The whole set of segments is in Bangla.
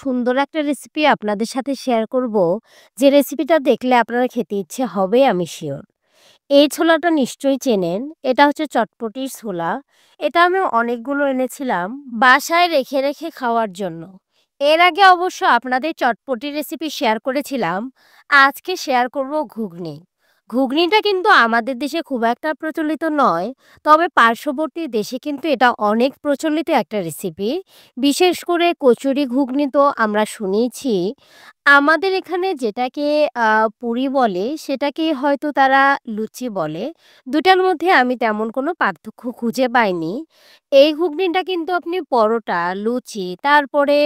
সুন্দর একটা রেসিপি আপনাদের সাথে শেয়ার করব, যে রেসিপিটা দেখলে আপনারা খেতে ইচ্ছে হবে আমি সিওর। এই ছোলাটা নিশ্চয়ই চেনেন। এটা হচ্ছে চটপটির ছোলা। এটা আমি অনেকগুলো এনেছিলাম বাসায় রেখে খাওয়ার জন্য। এর আগে অবশ্য আপনাদের চটপটির রেসিপি শেয়ার করেছিলাম। আজকে শেয়ার করব ঘুগনি। ঘুগনিটা কিন্তু আমাদের দেশে খুব একটা প্রচলিত নয়। তবে পার্শ্ববর্তী দেশে কিন্তু এটা অনেক প্রচলিত একটা রেসিপি। বিশেষ করে কচুরি ঘুগনি তো আমরা শুনেইছি। আমাদের এখানে যেটাকে পুরি বলে, সেটাকে হয়তো তারা লুচি বলে। ২ টার মধ্যে আমি তেমন কোনো পার্থক্য খুঁজে পাইনি। এই ঘুগনিটা কিন্তু আপনি পরোটা, লুচি, তারপরে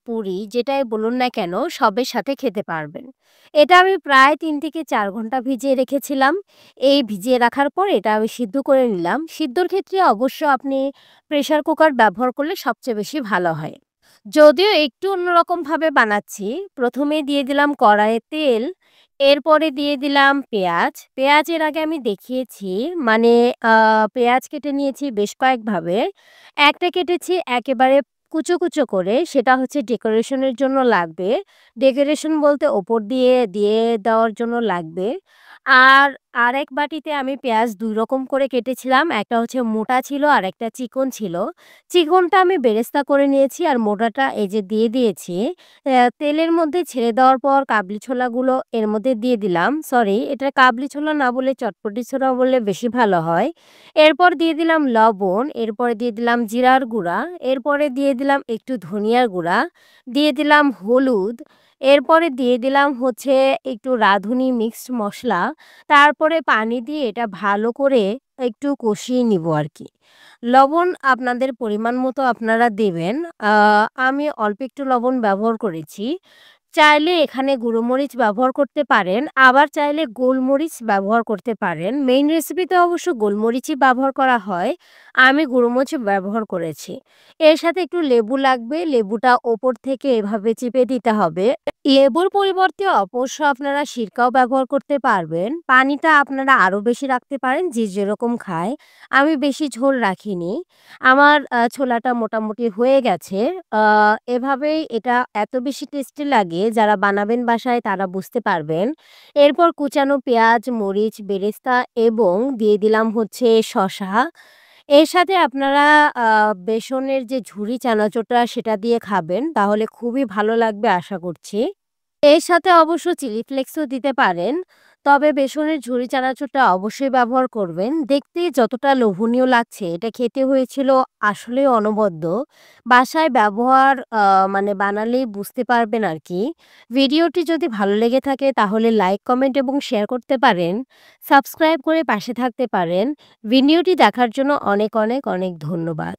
পুরি যেটাই বলুন না কেন সবের সাথে খেতে পারবেন। এটা আমি প্রায় ৩ থেকে ৪ ঘন্টা ভিজিয়ে রেখেছিলাম। এই ভিজিয়ে রাখার পর এটা আমি সিদ্ধ করে নিলাম। সিদ্ধর ক্ষেত্রে অবশ্য আপনি প্রেশার কুকার ব্যবহার করলে সবচেয়ে বেশি ভালো হয়। যদিও একটু অন্যরকমভাবে বানাচ্ছি। ১ম এ দিয়ে দিলাম কড়াইয়ে তেল, এরপরে দিয়ে দিলাম পেঁয়াজ। পেঁয়াজ এর আগে আমি দেখিয়েছি। মানে আ পেঁয়াজ কেটে নিয়েছি বেশ কয়েকভাবে। একটা কেটেছি একেবারে কুচো করে, সেটা হচ্ছে ডেকোরেশন এর জন্য লাগবে। ডেকোরেশন বলতে ওপর দিয়ে দেওয়ার জন্য লাগবে। আর আরেক বাটিতে আমি পেঁয়াজ ২ রকম করে কেটেছিলাম। একটা হচ্ছে মোটা ছিল, আরেকটা চিকন ছিল। চিকনটা আমি বেরেস্তা করে নিয়েছি আর মোটাটা এই যে দিয়ে দিয়েছি। তেলের মধ্যে ছেড়ে দেওয়ার পর কাবলি ছোলাগুলো এর মধ্যে দিয়ে দিলাম। সরি, এটা কাবলি ছোলা না বলে চটপটি ছোলা বললে বেশি ভালো হয়। এরপর দিয়ে দিলাম লবণ, এরপরে দিয়ে দিলাম জিরার গুঁড়া, এরপরে দিয়ে দিলাম একটু ধনিয়ার গুঁড়া, দিয়ে দিলাম হলুদ, এরপরে দিয়ে দিলাম হচ্ছে একটু রাঁধুনি মিক্সড মসলা। তারপরে পানি দিয়ে এটা ভালো করে একটু কষিয়ে নিবো আরকি। লবণ আপনাদের পরিমাণ মতো আপনারা দেবেন। আ আমি অল্প একটু লবণ ব্যবহার করেছি। চাইলে এখানে গুঁড়ো মরিচ ব্যবহার করতে পারেন, আবার চাইলে গোলমরিচ ব্যবহার করতে পারেন। মেইন রেসিপিতে অবশ্য গোলমরিচই ব্যবহার করা হয়। আমি গুঁড়ো মরিচ ব্যবহার করেছি। এর সাথে একটু লেবু লাগবে। লেবুটা ওপর থেকে এভাবে চিপে দিতে হবে। লেবুর পরিবর্তে অবশ্য আপনারা সিরকাও ব্যবহার করতে পারবেন। পানিটা আপনারা আরো বেশি রাখতে পারেন যে যেরকম খায়। আমি বেশি ঝোল রাখিনি। আমার ছোলাটা মোটামুটি হয়ে গেছে। আ এভাবেই এটা এত বেশি টেস্টি লাগে, যারা বানাবেন বাসায় তারা বুঝতে পারবেন। এরপর কুচানো পেঁয়াজ, মরিচ, বেরেস্তা এবং দিয়ে দিলাম হচ্ছে শসা। এর সাথে আপনারা আ বেসনের যে ঝুরি চানাচুরটা সেটা দিয়ে খাবেন। তাহলে খুবই ভালো লাগবে আশা করছি। এর সাথে অবশ্য চিলি ফ্লেক্সও দিতে পারেন। তবে বেসনের ঝুরি চানাচুরটা অবশ্যই ব্যবহার করবেন। দেখতে যতটা লোভনীয় লাগছে, এটা খেতে হয়েছিল আসলেই অনবদ্য। বাসায় ব্যবহার মানে বানালেই বুঝতে পারবেন আরকি। ভিডিওটি যদি ভালো লেগে থাকে তাহলে লাইক, কমেন্ট এবং শেয়ার করতে পারেন। সাবস্ক্রাইব করে পাশে থাকতে পারেন। ভিডিওটি দেখার জন্য অনেক ধন্যবাদ।